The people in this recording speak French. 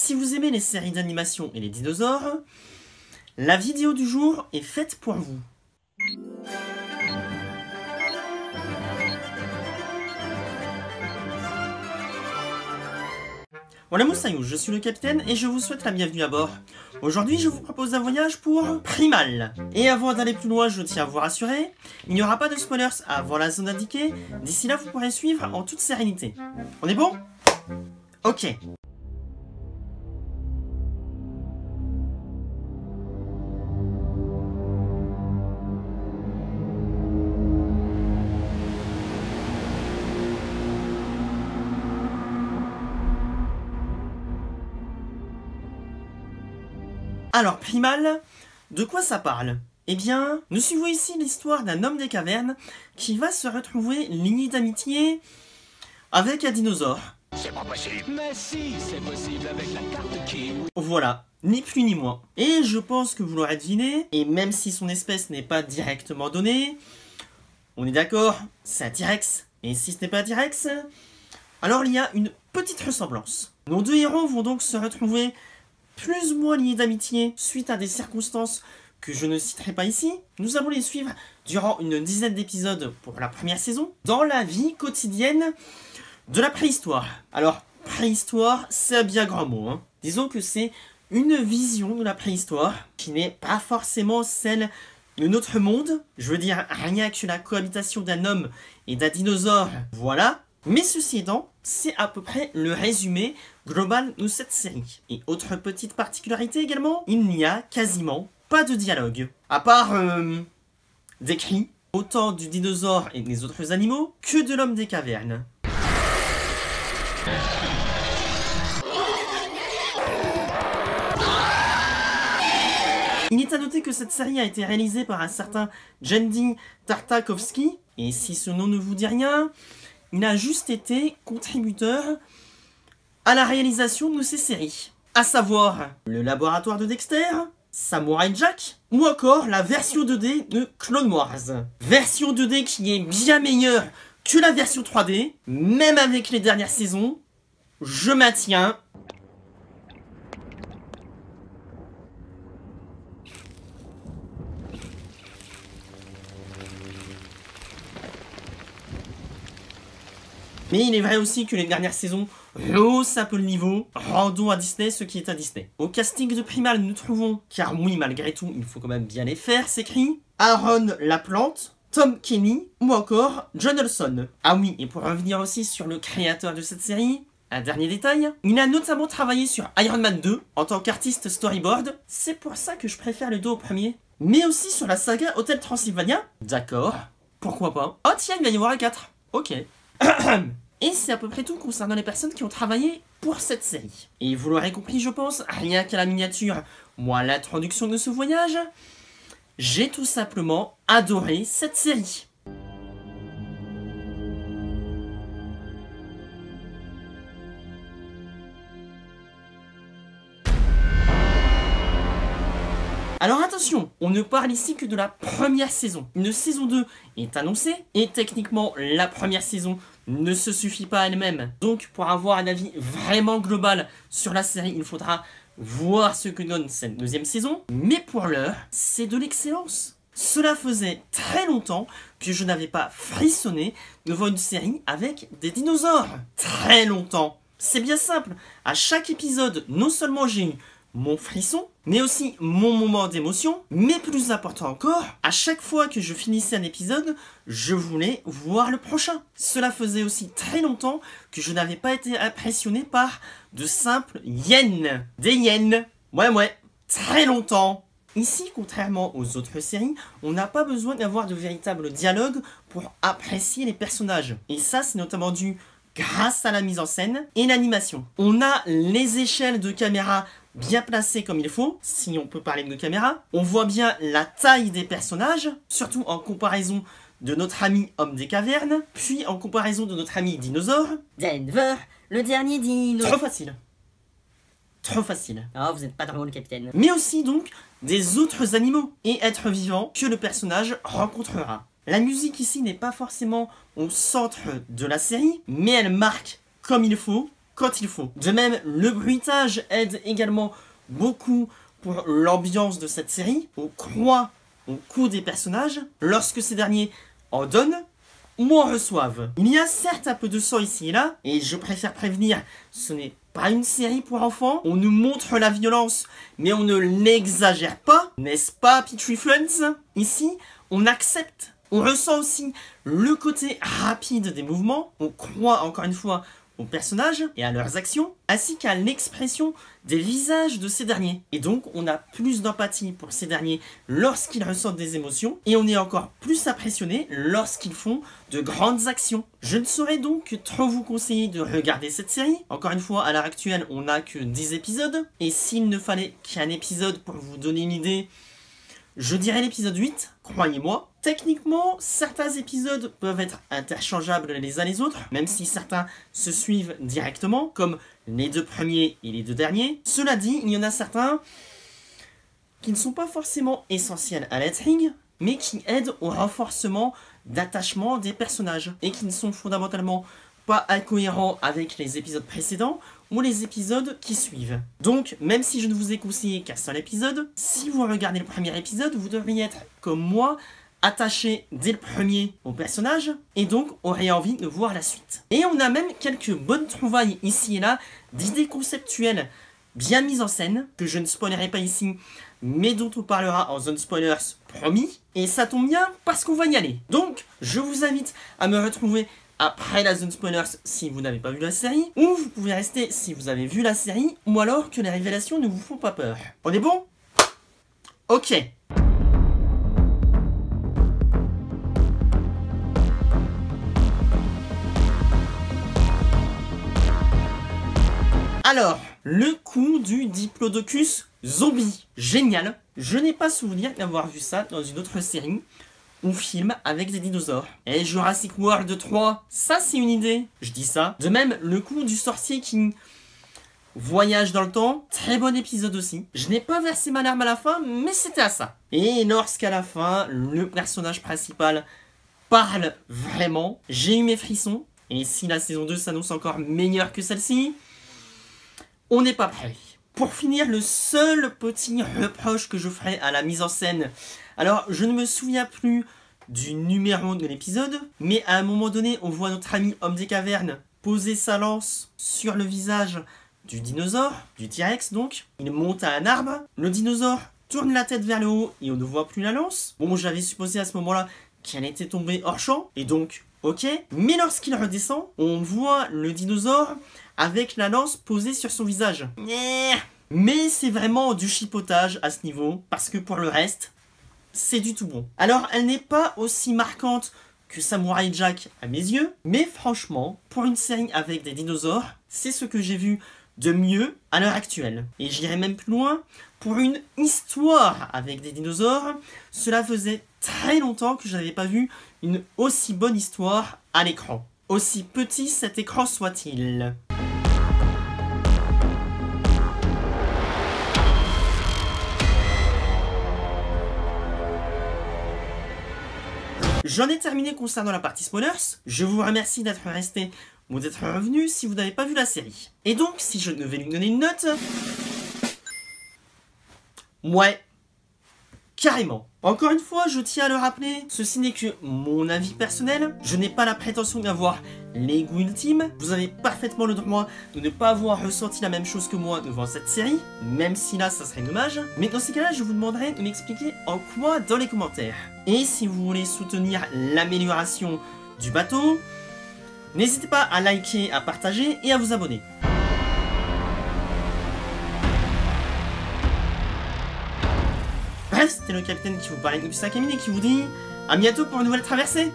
si vous aimez les séries d'animation et les dinosaures, la vidéo du jour est faite pour vous. Voilà Moussaillou, je suis le capitaine et je vous souhaite la bienvenue à bord. Aujourd'hui, je vous propose un voyage pour Primal. Et avant d'aller plus loin, je tiens à vous rassurer, il n'y aura pas de spoilers avant la zone indiquée. D'ici là, vous pourrez suivre en toute sérénité. On est bon? Ok. Alors, Primal, de quoi ça parle? Eh bien, nous suivons ici l'histoire d'un homme des cavernes qui va se retrouver lié d'amitié avec un dinosaure. C'est pas possible. Mais si, c'est possible avec la carte qui... Voilà, ni plus ni moins. Et je pense que vous l'aurez deviné, et même si son espèce n'est pas directement donnée, on est d'accord, c'est un T-Rex. Et si ce n'est pas un T-Rex, alors il y a une petite ressemblance. Nos deux héros vont donc se retrouver plus ou moins liés d'amitié suite à des circonstances que je ne citerai pas ici. Nous allons les suivre durant une dizaine d'épisodes pour la première saison, dans la vie quotidienne de la préhistoire. Alors, préhistoire, c'est un bien grand mot, hein. Disons que c'est une vision de la préhistoire qui n'est pas forcément celle de notre monde. Je veux dire, rien que la cohabitation d'un homme et d'un dinosaure, voilà. Mais ceci étant, c'est à peu près le résumé global de cette série. Et autre petite particularité également, il n'y a quasiment pas de dialogue. À part des cris, autant du dinosaure et des autres animaux, que de l'homme des cavernes. Il est à noter que cette série a été réalisée par un certain Genndy Tartakovsky, et si ce nom ne vous dit rien, il a juste été contributeur à la réalisation de ces séries. À savoir, le laboratoire de Dexter, Samurai Jack, ou encore la version 2D de Clone Wars. Version 2D qui est bien meilleure que la version 3D, même avec les dernières saisons, je maintiens. Mais il est vrai aussi que les dernières saisons haussent un peu le niveau. Rendons à Disney ce qui est à Disney. Au casting de Primal, nous trouvons, car oui, malgré tout, il faut quand même bien les faire, ces cris, Aaron Laplante, Tom Kenny ou encore John Olson. Ah oui, et pour revenir aussi sur le créateur de cette série, un dernier détail, il a notamment travaillé sur Iron Man 2 en tant qu'artiste storyboard. C'est pour ça que je préfère le 2 au premier. Mais aussi sur la saga Hotel Transylvania. D'accord, pourquoi pas. Oh tiens, il va y avoir un 4. Ok. Et c'est à peu près tout concernant les personnes qui ont travaillé pour cette série. Et vous l'aurez compris, je pense, rien qu'à la miniature, moi l'introduction de ce voyage, j'ai tout simplement adoré cette série. Alors attention, on ne parle ici que de la première saison. Une saison 2 est annoncée, et techniquement, la première saison ne se suffit pas à elle-même. Donc, pour avoir un avis vraiment global sur la série, il faudra voir ce que donne cette deuxième saison. Mais pour l'heure, c'est de l'excellence. Cela faisait très longtemps que je n'avais pas frissonné devant une série avec des dinosaures. Très longtemps. C'est bien simple. À chaque épisode, non seulement j'ai eu mon frisson, mais aussi mon moment d'émotion, mais plus important encore, à chaque fois que je finissais un épisode, je voulais voir le prochain. Cela faisait aussi très longtemps que je n'avais pas été impressionné par de simples hyènes. Des hyènes. Ouais, très longtemps. Ici, contrairement aux autres séries, on n'a pas besoin d'avoir de véritables dialogues pour apprécier les personnages. Et ça, c'est notamment dû grâce à la mise en scène et l'animation. On a les échelles de caméra bien placé comme il faut, si on peut parler de caméra. On voit bien la taille des personnages, surtout en comparaison de notre ami homme des cavernes, puis en comparaison de notre ami dinosaure. Denver, le dernier dino. Trop facile. Trop facile. Oh, vous êtes pas drôle, capitaine. Mais aussi donc des autres animaux et êtres vivants que le personnage rencontrera. La musique ici n'est pas forcément au centre de la série, mais elle marque comme il faut quand il faut. De même, le bruitage aide également beaucoup pour l'ambiance de cette série. On croit au coup des personnages lorsque ces derniers en donnent ou en reçoivent. Il y a certes un peu de sang ici et là, et je préfère prévenir, ce n'est pas une série pour enfants. On nous montre la violence, mais on ne l'exagère pas, n'est-ce pas, Petrie Friends? Ici, on accepte. On ressent aussi le côté rapide des mouvements. On croit encore une fois aux personnages et à leurs actions, ainsi qu'à l'expression des visages de ces derniers. Et donc, on a plus d'empathie pour ces derniers lorsqu'ils ressentent des émotions, et on est encore plus impressionné lorsqu'ils font de grandes actions. Je ne saurais donc trop vous conseiller de regarder cette série. Encore une fois, à l'heure actuelle, on n'a que 10 épisodes, et s'il ne fallait qu'un épisode pour vous donner une idée, je dirais l'épisode 8, croyez-moi. Techniquement, certains épisodes peuvent être interchangeables les uns les autres, même si certains se suivent directement, comme les 2 premiers et les 2 derniers. Cela dit, il y en a certains qui ne sont pas forcément essentiels à l'intrigue, mais qui aident au renforcement d'attachement des personnages, et qui ne sont fondamentalement pas incohérents avec les épisodes précédents, ou les épisodes qui suivent. Donc, même si je ne vous ai conseillé qu'un seul épisode, si vous regardez le premier épisode, vous devriez être, comme moi, attaché dès le premier au personnage, et donc aurez envie de voir la suite. Et on a même quelques bonnes trouvailles ici et là, d'idées conceptuelles bien mises en scène, que je ne spoilerai pas ici, mais dont on parlera en zone spoilers, promis. Et ça tombe bien, parce qu'on va y aller. Donc, je vous invite à me retrouver après la zone spoilers si vous n'avez pas vu la série, ou vous pouvez rester si vous avez vu la série, ou alors que les révélations ne vous font pas peur. On est bon? Ok. Alors, le coup du Diplodocus zombie. Génial. Je n'ai pas souvenir d'avoir vu ça dans une autre série ou film avec des dinosaures. Et Jurassic World 3, ça c'est une idée. Je dis ça. De même, le coup du sorcier qui voyage dans le temps. Très bon épisode aussi. Je n'ai pas versé ma larme à la fin, mais c'était à ça. Et lorsqu'à la fin, le personnage principal parle vraiment, j'ai eu mes frissons. Et si la saison 2 s'annonce encore meilleure que celle-ci, on n'est pas prêt. Pour finir, le seul petit reproche que je ferai à la mise en scène. Alors, je ne me souviens plus du numéro de l'épisode, mais à un moment donné, on voit notre ami Homme des Cavernes poser sa lance sur le visage du dinosaure, du T-Rex donc. Il monte à un arbre, le dinosaure tourne la tête vers le haut et on ne voit plus la lance. Bon, j'avais supposé à ce moment-là qu'elle était tombée hors champ, et donc, ok. Mais lorsqu'il redescend, on voit le dinosaure avec la lance posée sur son visage. Mais c'est vraiment du chipotage à ce niveau, parce que pour le reste, c'est du tout bon. Alors, elle n'est pas aussi marquante que Samurai Jack à mes yeux, mais franchement, pour une série avec des dinosaures, c'est ce que j'ai vu de mieux à l'heure actuelle. Et j'irai même plus loin, pour une histoire avec des dinosaures, cela faisait très longtemps que je n'avais pas vu une aussi bonne histoire à l'écran. Aussi petit cet écran soit-il. J'en ai terminé concernant la partie spoilers. Je vous remercie d'être resté ou d'être revenu si vous n'avez pas vu la série. Et donc, si je devais lui donner une note... Ouais, carrément. Encore une fois, je tiens à le rappeler, ceci n'est que mon avis personnel. Je n'ai pas la prétention d'avoir les goûts ultimes. Vous avez parfaitement le droit de ne pas avoir ressenti la même chose que moi devant cette série, même si là, ça serait dommage. Mais dans ces cas-là, je vous demanderai de m'expliquer en quoi dans les commentaires. Et si vous voulez soutenir l'amélioration du bateau, n'hésitez pas à liker, à partager et à vous abonner. Bref, c'était le capitaine qui vous parlait depuis 5 minutes et qui vous dit à bientôt pour une nouvelle traversée.